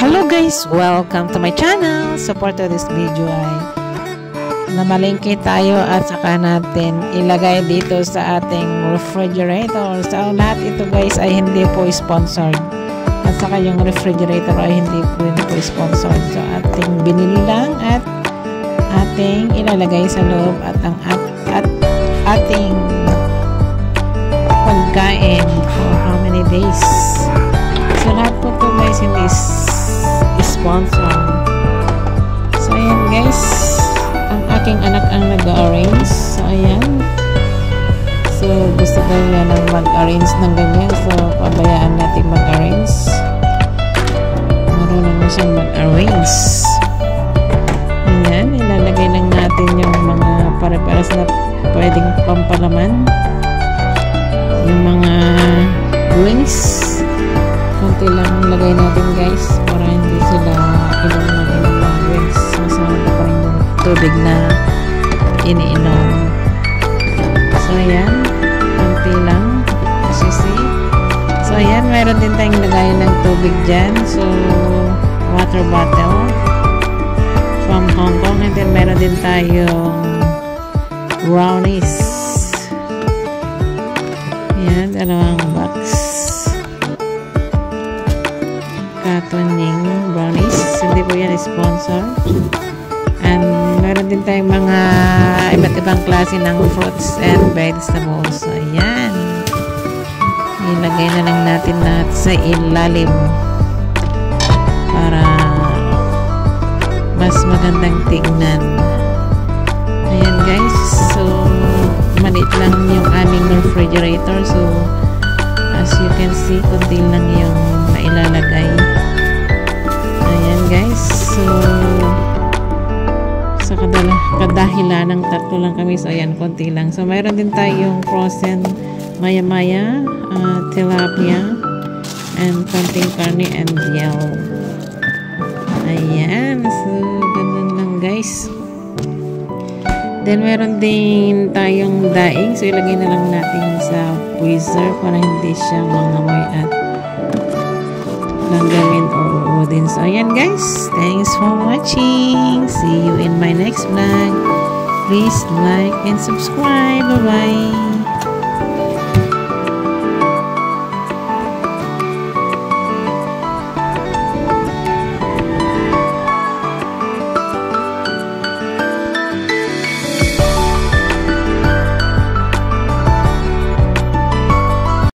Hello guys! Welcome to my channel! Support to this video ay namalengke tayo at saka natin ilagay dito sa ating refrigerator. So lahat ito guys ay hindi po sponsored. At saka yung refrigerator ay hindi po sponsored. So ating binili lang at ating ilalagay sa loob at ang ating pagkain for how many days. So lahat po ito guys hindi sponsor. So ayan guys, ang aking anak ang nag-arrange. So ayan, so gusto ko yan ang mag-arrange ng ganyan, so pabayaan natin mag-arrange. Marunong na siyang mag-arrange. Ayan, ilalagay lang natin yung mga pare-pares na pwedeng pampalaman, yung mga wings. Konti lang ang lagay natin guys para hindi sila inom ng wings. Masama pa rin yung tubig na iniinom. So ayan, konti lang as you see. So ayan, mayroon din tayong lagayan ng tubig dyan. So water bottle from Hong Kong, and then meron din tayong brownies. Ayan, dalawang box katuning brownies. Hindi po yan sponsor. And meron din tayong mga iba't ibang klase ng fruits and vegetables. So ayan, ilagay na lang natin sa ilalim para mas magandang tingnan. Ayan guys, so maliit lang yung aming refrigerator. So as you can see, konti lang yung nailalagay. Ayan guys, so sa kadahilan ng tatlo lang kami, so ayan, konti lang. So mayroon din tayong frozen maya-maya, tilapia, and konting karne and gel. Ayan, so ganun lang guys. Then meron din tayong daing, so ilagay na lang natin sa freezer para hindi siya mangamoy at langgamin o uudin. So ayan guys, thanks for watching. See you in my next vlog. Please like and subscribe. Bye bye.